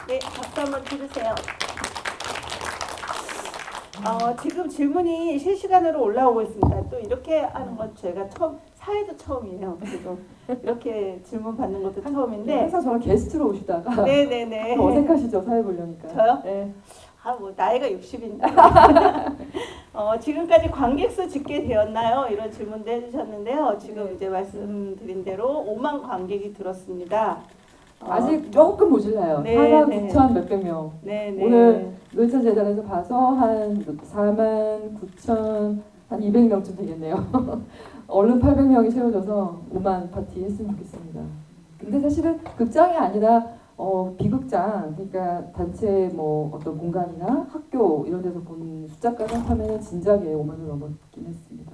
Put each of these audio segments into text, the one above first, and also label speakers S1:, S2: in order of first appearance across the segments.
S1: 네, 박수 한번 주세요. 지금 질문이 실시간으로 올라오고 있습니다. 또 이렇게 하는 건 제가 사회도 처음이에요. 지금 이렇게 질문 받는 것도 처음인데.
S2: 항상 저는 게스트로 오시다가
S1: 네네네.
S2: 어색하시죠, 사회 보려니까.
S1: 저요?
S2: 네.
S1: 뭐 나이가 60인데. 지금까지 관객수 집계 되었나요? 이런 질문도 해주셨는데요. 지금 이제 말씀드린 대로 5만 관객이 들었습니다.
S2: 아직 조금 모질라요.
S1: 네,
S2: 4만
S1: 네.
S2: 9천 몇백 명.
S1: 네네.
S2: 오늘 노회찬재단에서 봐서 한 4만 9천 한 200명쯤 되겠네요. 얼른 800명이 채워져서 5만 파티 했으면 좋겠습니다. 근데 사실은 극장이 아니라 비극장, 그러니까 단체 뭐 어떤 공간이나 학교 이런 데서 본 숫자까지 하면 진작에 5만을 넘었긴 했습니다.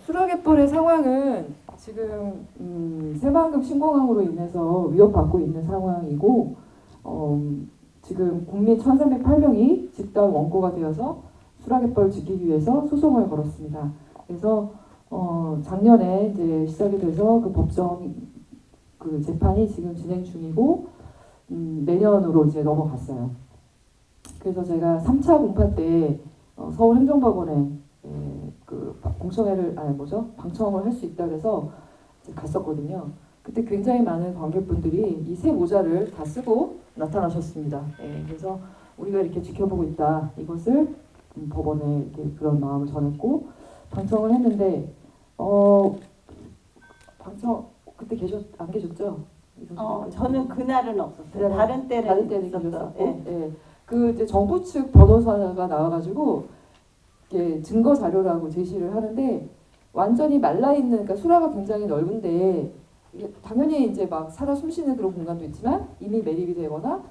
S2: 수락갯벌의 상황은 지금 새만금 신공항으로 인해서 위협받고 있는 상황이고 지금 국민 1,308명이 집단 원고가 되어서 수락갯벌을 지키기 위해서 소송을 걸었습니다. 그래서 작년에 이제 시작이 돼서 그 법정 그 재판이 지금 진행 중이고 내년으로 이제 넘어갔어요. 그래서 제가 3차 공판 때 서울행정법원에 그 공청회를 방청을 할 수 있다 그래서 갔었거든요. 그때 굉장히 많은 관객분들이 이 새 모자를 다 쓰고 나타나셨습니다. 그래서 우리가 이렇게 지켜보고 있다 이것을 법원에 이렇게 그런 마음을 전했고 방청을 했는데 방청 그때 안 계셨죠?
S1: 저는 그날은 없었어요. 다른 때는
S2: 계셨었고,
S1: 예.
S2: 그 이제 정부 측 변호사가 나와가지고 이렇게 증거 자료라고 제시를 하는데 완전히 말라 있는, 그러니까 수라가 굉장히 넓은데 당연히 이제 막 살아 숨쉬는 그런 공간도 있지만 이미 매립이 되거나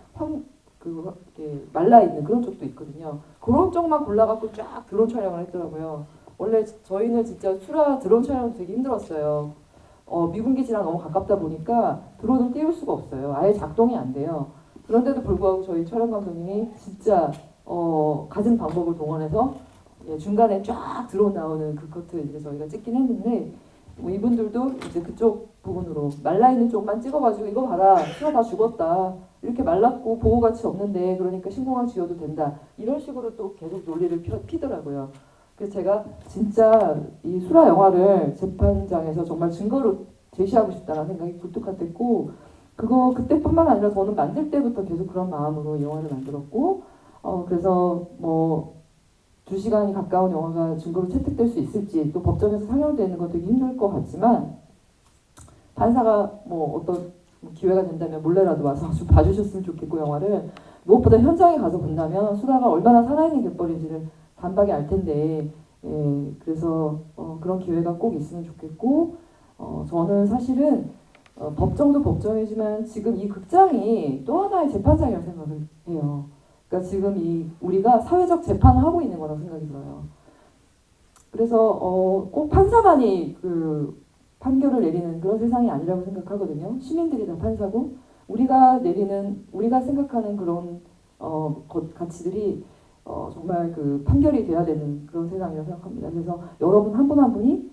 S2: 이렇게 말라 있는 그런 쪽도 있거든요. 그런 쪽만 골라갖고 쫙 드론 촬영을 했더라고요. 원래 저희는 진짜 수라 드론 촬영 되게 힘들었어요. 미군 기지랑 너무 가깝다 보니까 드론을 띄울 수가 없어요. 아예 작동이 안 돼요. 그런데도 불구하고 저희 촬영 감독님이 진짜 가진 방법을 동원해서 중간에 쫙 드론 나오는 그 커트 이제 저희가 찍긴 했는데 뭐 이분들도 이제 그쪽 부분으로 말라 있는 쪽만 찍어가지고 이거 봐라 수라 다 죽었다 이렇게 말랐고 보호 가치 없는데 그러니까 신공항 지어도 된다 이런 식으로 또 계속 논리를 피더라고요. 그래서 제가 진짜 이 수라 영화를 재판장에서 정말 증거로 제시하고 싶다는 생각이 굴뚝같았고 그때뿐만 아니라 저는 만들 때부터 계속 그런 마음으로 영화를 만들었고 그래서 뭐 2시간이 가까운 영화가 증거로 채택될 수 있을지 또 법정에서 상영되는 건 되게 힘들 것 같지만 판사가 뭐 어떤 기회가 된다면 몰래라도 와서 좀 봐주셨으면 좋겠고 영화를 무엇보다 현장에 가서 본다면 수라가 얼마나 살아있는 갯벌인지를 단박에 알 텐데 그래서 그런 기회가 꼭 있으면 좋겠고 저는 사실은 법정도 법정이지만 지금 이 극장이 또 하나의 재판장이라고 생각을 해요. 그러니까 지금 우리가 사회적 재판을 하고 있는 거라고 생각이 들어요. 그래서 꼭 판사만이 그 판결을 내리는 그런 세상이 아니라고 생각하거든요. 시민들이 다 판사고 우리가 생각하는 그런 가치들이 정말 그 판결이 돼야 되는 그런 세상이라고 생각합니다. 그래서 여러분 한 분 한 분이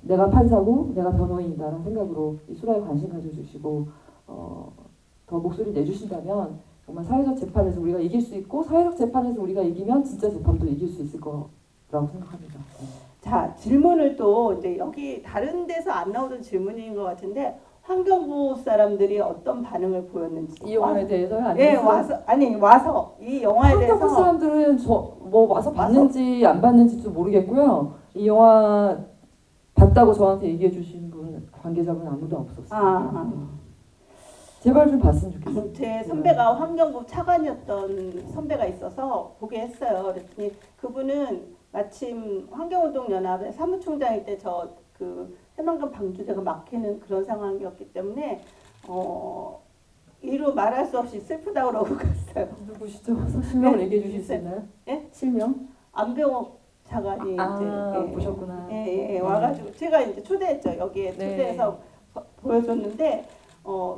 S2: 내가 판사고 내가 변호인이다라는 생각으로 이 수라에 관심 가져주시고 더 목소리 내주신다면 정말 사회적 재판에서 우리가 이길 수 있고 사회적 재판에서 우리가 이기면 진짜 재판도 이길 수 있을 거라고 생각합니다.
S1: 자, 질문을 또 이제 여기 다른 데서 안 나오던 질문인 것 같은데 환경부 사람들이 어떤 반응을 보였는지
S2: 이 영화에 대해서요?
S1: 네, 와서 이 영화에 대해서
S2: 환경부 사람들은 와서 봤는지 안 봤는지도 모르겠고요. 이 영화 봤다고 저한테 얘기해 주신 분 관계자분 아무도 없었어요. 제발 좀 봤으면 좋겠어요.
S1: 제 선배가 환경부 차관이었던 선배가 있어서 보게 했어요. 그랬더니 그분은 마침 환경운동연합의 사무총장일 때 그 새만금 방주대가 막히는 그런 상황이었기 때문에 이루 말할 수 없이 슬프다고 그러고 갔어요.
S2: 누구시죠? 실명을 얘기해 주실 수 있나요?
S1: 예?
S2: 실명?
S1: 안병옥 차관이 이제
S2: 보셨구나.
S1: 와가지고 제가 이제 초대했죠. 여기에 초대해서 보여줬는데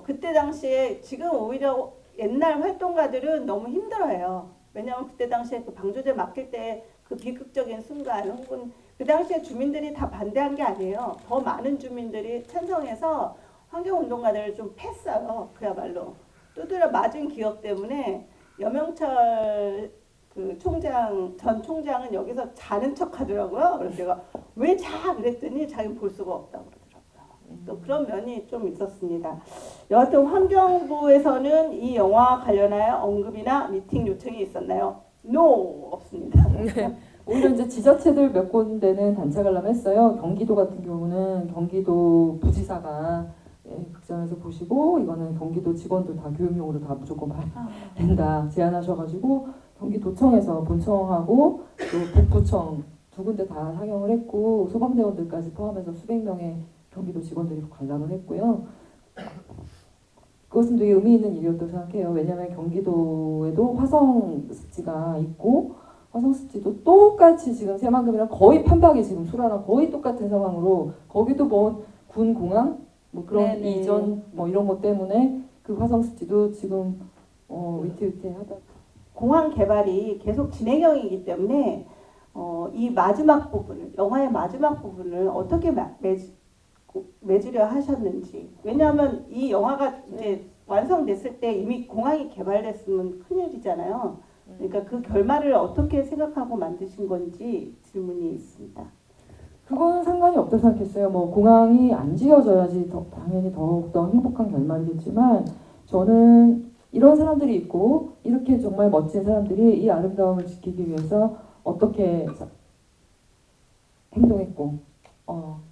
S1: 그때 당시에 지금 오히려 옛날 활동가들은 너무 힘들어해요. 왜냐하면 그때 당시에 그 방조제 맡길 때 그 비극적인 순간 혹은 그 당시에 주민들이 다 반대한 게 아니에요. 더 많은 주민들이 찬성해서 환경운동가들을 좀 팼어요. 그야말로. 두드려 맞은 기억 때문에 여명철 그 전 총장은 여기서 자는 척 하더라고요. 그래서 제가 왜 자? 그랬더니 자기는 볼 수가 없다고 그러더라고요. 또 그런 면이 좀 있었습니다. 여하튼 환경부에서는 이 영화와 관련하여 언급이나 미팅 요청이 있었나요? No, 없습니다.
S2: 오히려 이제 지자체들 몇 군데는 단체 관람했어요. 경기도 같은 경우는 경기도 부지사가 극장에서 보시고 이거는 경기도 직원들 다 교육용으로 다 무조건 봐야 된다 제안하셔가지고 경기도청에서 본청하고 또 북부청 두 군데 다 상영을 했고 소방대원들까지 포함해서 수백 명의 경기도 직원들이 관람을 했고요. 그것은 되게 의미 있는 일이었다고 생각해요. 왜냐하면 경기도에도 화성습지가 있고 화성습지도 똑같이 지금 새만금이랑 거의 판박이 지금 수라랑 거의 똑같은 상황으로 거기도 뭐 군 공항 뭐 그런
S1: 네네.
S2: 이전 뭐 이런 것 때문에 그 화성습지도 지금 위태위태하다.
S1: 공항 개발이 계속 진행형이기 때문에 이 마지막 부분을 영화의 마지막 부분을 어떻게 맺으려 하셨는지. 왜냐하면 이 영화가 이제 완성됐을 때 이미 공항이 개발됐으면 큰일이잖아요. 그러니까 그 결말을 어떻게 생각하고 만드신 건지 질문이 있습니다.
S2: 그건 상관이 없다고 생각했어요. 뭐 공항이 안 지어져야지 당연히 더욱더 행복한 결말이겠지만 저는 이런 사람들이 있고 이렇게 정말 멋진 사람들이 이 아름다움을 지키기 위해서 어떻게 행동했고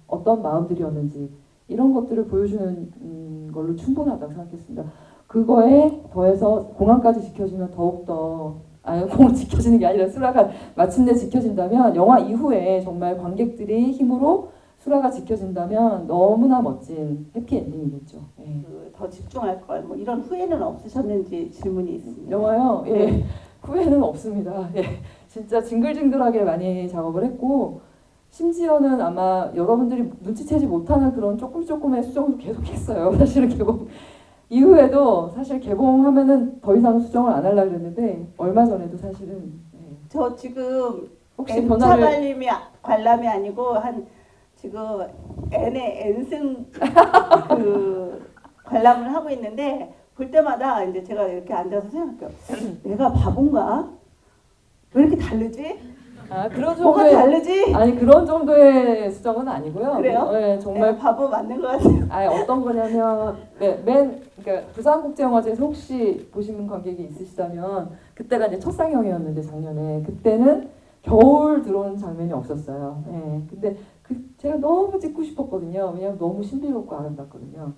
S2: 어떤 마음들이었는지 이런 것들을 보여주는 걸로 충분하다고 생각했습니다. 그거에 더해서 공항까지 지켜지면 더욱더 공항 지켜지는 게 아니라 수라가 마침내 지켜진다면 영화 이후에 정말 관객들이 힘으로 수라가 지켜진다면 너무나 멋진 해피엔딩이겠죠. 예.
S1: 더 집중할 걸 뭐 이런 후회는 없으셨는지 질문이 있습니다.
S2: 영화요? 예. 후회는 없습니다. 예. 진짜 징글징글하게 많이 작업을 했고 심지어는 아마 여러분들이 눈치채지 못하는 그런 조금의 수정도 계속했어요. 사실은 개봉 이후에도 사실 개봉하면은 더 이상 수정을 안 하려고 그랬는데 얼마 전에도 사실은
S1: 저 지금
S2: 혹시
S1: N차
S2: 변화를
S1: 관람이 아니고 한 지금 N의 N승 그 관람을 하고 있는데 볼 때마다 이제 제가 이렇게 앉아서 생각해요. 내가 바본가? 왜 이렇게 다르지?
S2: 그런
S1: 뭐가
S2: 정도의
S1: 다르지?
S2: 아니 그런 정도의 수정은 아니고요.
S1: 그래요?
S2: 네, 정말
S1: 바보 맞는 것 같아요.
S2: 어떤 거냐면 그러니까 부산국제영화제에서 혹시 보시는 관객이 있으시다면 그때가 이제 첫 상영이었는데 작년에 그때는 겨울 들어오는 장면이 없었어요. 네, 근데 제가 너무 찍고 싶었거든요. 왜냐면 너무 신비롭고 아름답거든요.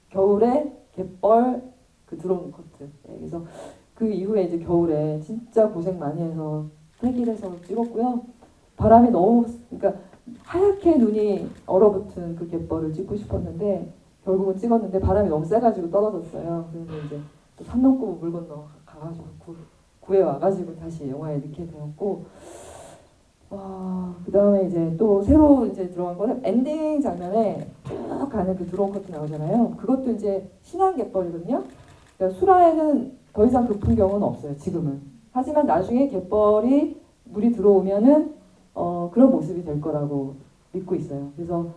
S2: 겨울에 갯벌 그 드론 커트. 네, 그래서 그 이후에 이제 겨울에 진짜 고생 많이 해서 세길에서 찍었고요. 바람이 너무 그러니까 하얗게 눈이 얼어붙은 그 갯벌을 찍고 싶었는데 결국은 찍었는데 바람이 너무 세가지고 떨어졌어요. 그래서 이제 또 산 넘고 물 건너 가가지고 구해 와가지고 다시 영화에 넣게 되었고 그 다음에 이제 또 새로 이제 들어간 거는 엔딩 장면에 쭉 가는 그 드론 커트 나오잖아요. 그것도 이제 신안 갯벌이거든요. 그러니까 수라에는 더 이상 그 풍경은 없어요. 지금은. 하지만 나중에 갯벌이 물이 들어오면은 그런 모습이 될 거라고 믿고 있어요. 그래서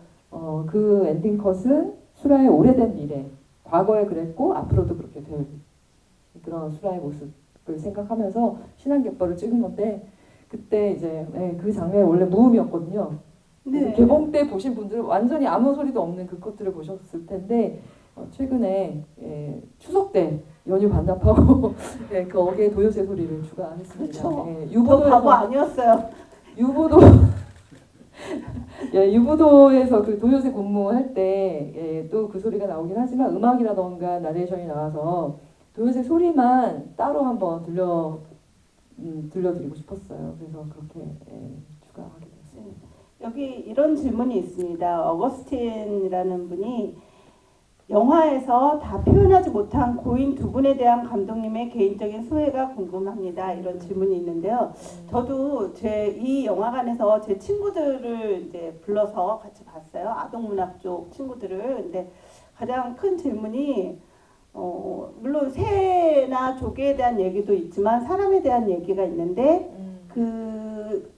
S2: 그 엔딩 컷은 수라의 오래된 미래, 과거에 그랬고 앞으로도 그렇게 될 그런 수라의 모습을 생각하면서 신안 갯벌을 찍은 건데 그때 이제 그 장면이 원래 무음이었거든요.
S1: 네.
S2: 개봉 때 보신 분들은 완전히 아무 소리도 없는 그 컷들을 보셨을 텐데 최근에 추석 때 연휴 반납하고 거기에 도요새 소리를 추가했습니다.
S1: 그렇죠. 저 바보 아니었어요.
S2: 유부도에서 그 도요새 근무할 때 또 그 소리가 나오긴 하지만 음악이라던가 나레이션이 나와서 도요새 소리만 따로 한번 들려드리고 싶었어요. 그래서 그렇게 추가하게 됐습니다.
S1: 여기 이런 질문이 있습니다. 어거스틴이라는 분이 영화에서 다 표현하지 못한 고인 두 분에 대한 감독님의 개인적인 소회가 궁금합니다. 이런 질문이 있는데요. 저도 이 영화관에서 제 친구들을 이제 불러서 같이 봤어요. 아동문학 쪽 친구들을. 근데 가장 큰 질문이 물론 새나 조개에 대한 얘기도 있지만 사람에 대한 얘기가 있는데 그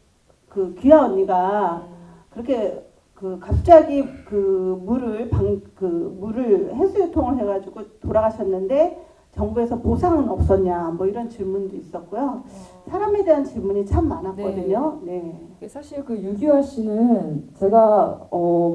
S1: 귀하 언니가 그렇게 그 갑자기 그 물을 해수 유통을 해가지고 돌아가셨는데 정부에서 보상은 없었냐 뭐 이런 질문도 있었고요. 사람에 대한 질문이 참 많았거든요. 네.
S2: 사실 그 유기화 씨는 제가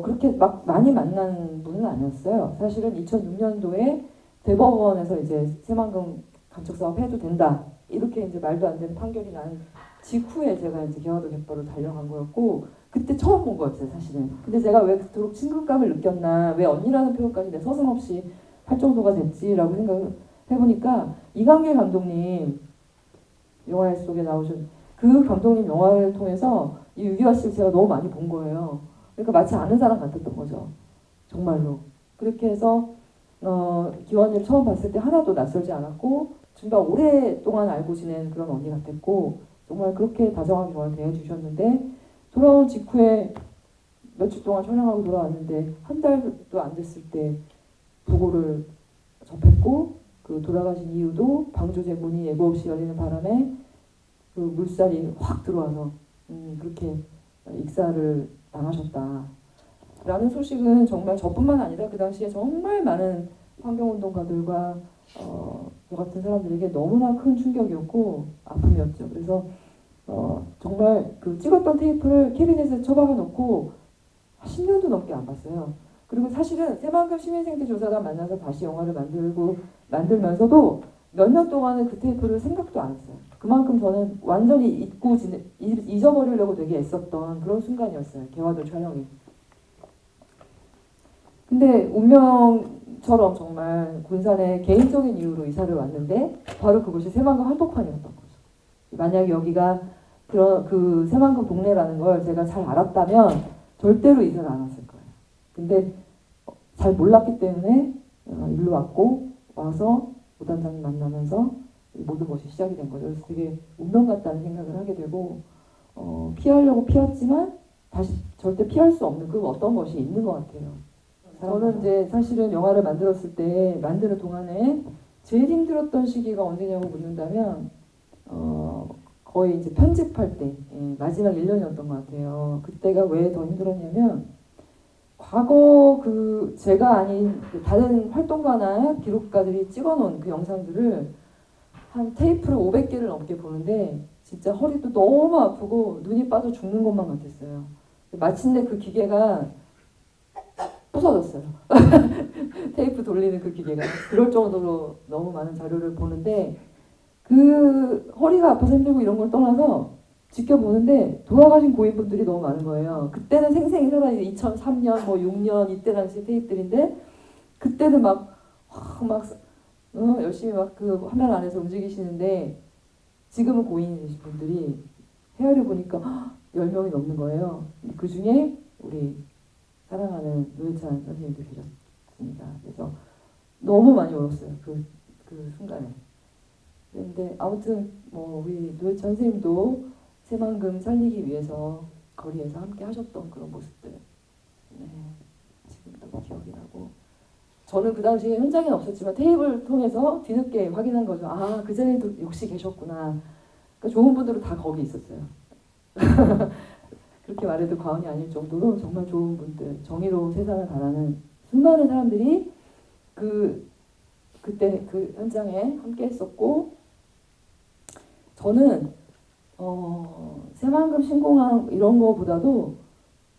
S2: 그렇게 막 많이 만난 분은 아니었어요. 사실은 2006년도에 대법원에서 이제 새만금 감척 사업 해도 된다 이렇게 이제 말도 안 되는 판결이 난 직후에 제가 이제 개화도 갯벌을 달려간 거였고 그때 처음 본 거였어요 사실은. 근데 제가 왜 그토록 친근감을 느꼈나, 왜 언니라는 표현까지 내 서슴없이 할 정도가 됐지라고 생각을 해보니까 이강길 감독님 영화 속에 나오신 그 감독님 영화를 통해서 이 유기화 씨를 제가 너무 많이 본 거예요. 그러니까 마치 아는 사람 같았던 거죠. 정말로. 그렇게 해서 기원이를 처음 봤을 때 하나도 낯설지 않았고 정말 오랫동안 알고 지낸 그런 언니 같았고 정말 그렇게 다정하게 저를 대해주셨는데 돌아온 직후에 며칠 동안 촬영하고 돌아왔는데 한 달도 안 됐을 때 부고를 접했고 그 돌아가신 이유도 방조제 문이 예고 없이 열리는 바람에 그 물살이 확 들어와서 그렇게 익사를 당하셨다. 라는 소식은 정말 저뿐만 아니라 그 당시에 정말 많은 환경운동가들과 저 같은 사람들에게 너무나 큰 충격이었고 아픔이었죠. 그래서 정말 그 찍었던 테이프를 캐비넷에 처박아 놓고 10년도 넘게 안 봤어요. 그리고 사실은 새만금 시민생태 조사단 만나서 다시 영화를 만들면서도 몇 년 동안은 그 테이프를 생각도 안 했어요. 그만큼 저는 완전히 잊어버리려고 되게 애썼던 그런 순간이었어요. 개화도 촬영이. 근데 운명처럼 정말 군산에 개인적인 이유로 이사를 왔는데 바로 그곳이 새만금 한복판이었던 거죠. 만약 여기가 그 새만금 동네라는 걸 제가 잘 알았다면 절대로 이사를 안 왔을 거예요. 근데 잘 몰랐기 때문에 일로 왔고 와서 오단장님 만나면서 모든 것이 시작이 된 거죠. 그래서 되게 운명 같다는 생각을 하게 되고 피하려고 피했지만 다시 절대 피할 수 없는 그 어떤 것이 있는 것 같아요. 저는 이제 사실은 영화를 만들었을 때 만드는 동안에 제일 힘들었던 시기가 언제냐고 묻는다면 거의 이제 편집할 때 마지막 1년이었던 것 같아요. 그때가 왜 더 힘들었냐면 과거 그 제가 아닌 그 다른 활동가나 기록가들이 찍어놓은 그 영상들을 한 테이프를 500개를 넘게 보는데 진짜 허리도 너무 아프고 눈이 빠져 죽는 것만 같았어요. 마침내 그 기계가 부서졌어요. 테이프 돌리는 그 기계가. 그럴 정도로 너무 많은 자료를 보는데 그 허리가 아파서 힘들고 이런 걸 떠나서 지켜보는데 돌아가신 고인분들이 너무 많은 거예요. 그때는 생생히 살아있는 2003년, 뭐 6년 이때 당시 테이프들인데 그때는 열심히 막 그 화면 안에서 움직이시는데 지금은 고인이 되신 분들이 헤아려 보니까 10명이 넘는 거예요. 그 중에 우리 사랑하는 노회찬 선생님도 계셨습니다. 그래서 너무 많이 울었어요. 그 순간에. 그런데 아무튼 뭐 우리 노회찬 선생님도 새만금 살리기 위해서 거리에서 함께 하셨던 그런 모습들 지금도 기억이 나고 저는 그 당시에 현장에 없었지만 테이프를 통해서 뒤늦게 확인한 거죠. 아, 그 전에도 역시 계셨구나. 그러니까 좋은 분들은 다 거기 있었어요. 그렇게 말해도 과언이 아닐 정도로 정말 좋은 분들, 정의로운 세상을 바라는 수많은 사람들이 그때 그 현장에 함께 했었고 저는 새만금 신공항 이런 거보다도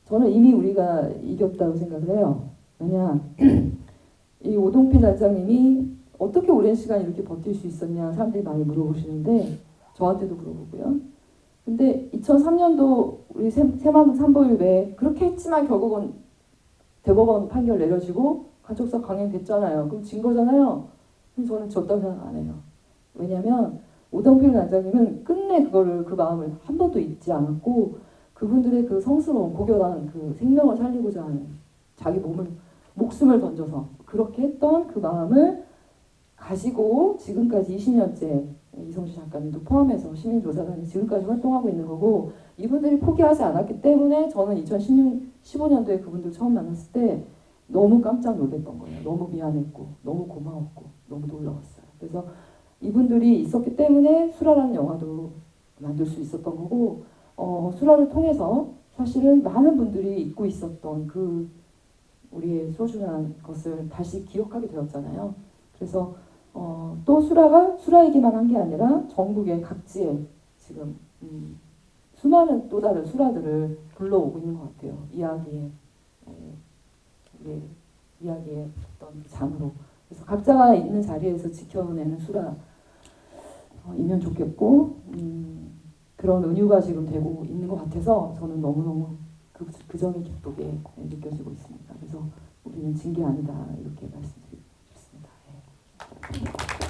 S2: 저는 이미 우리가 이겼다고 생각을 해요. 왜냐 이 오동필 단장님이 어떻게 오랜 시간 이렇게 버틸 수 있었냐 사람들이 많이 물어보시는데 저한테도 물어보고요. 근데 2003년도 우리 새만금 산보일배 그렇게 했지만 결국은 대법원 판결 내려지고 간척사 강행됐잖아요. 그럼 진 거잖아요. 그럼 저는 졌다고 생각 안 해요. 왜냐면 오동필 단장님은 끝내 그 마음을 한 번도 잊지 않았고 그분들의 그 성스러운 고결한 그 생명을 살리고자 하는 자기 목숨을 던져서 그렇게 했던 그 마음을 가지고 지금까지 20년째 이성주 작가님도 포함해서 시민조사단이 지금까지 활동하고 있는 거고 이분들이 포기하지 않았기 때문에 저는 2015년도에 그분들 처음 만났을 때 너무 깜짝 놀랐던 거예요. 너무 미안했고 너무 고마웠고 너무 놀라웠어요. 그래서 이분들이 있었기 때문에 수라라는 영화도 만들 수 있었던 거고 수라를 통해서 사실은 많은 분들이 잊고 있었던 그 우리의 소중한 것을 다시 기억하게 되었잖아요. 그래서 또 수라가 수라이기만 한 게 아니라 전국의 각지에 지금 수많은 또 다른 수라들을 불러오고 있는 것 같아요. 이야기의 우리의 이야기의 어떤 장으로. 그래서 각자가 있는 자리에서 지켜내는 수라이면 좋겠고 그런 은유가 지금 되고 있는 것 같아서 저는 너무너무 그 점이 기쁘게 느껴지고 있습니다. 그래서 우리는 징계 아니다 이렇게 말씀드리고 싶습니다. 예.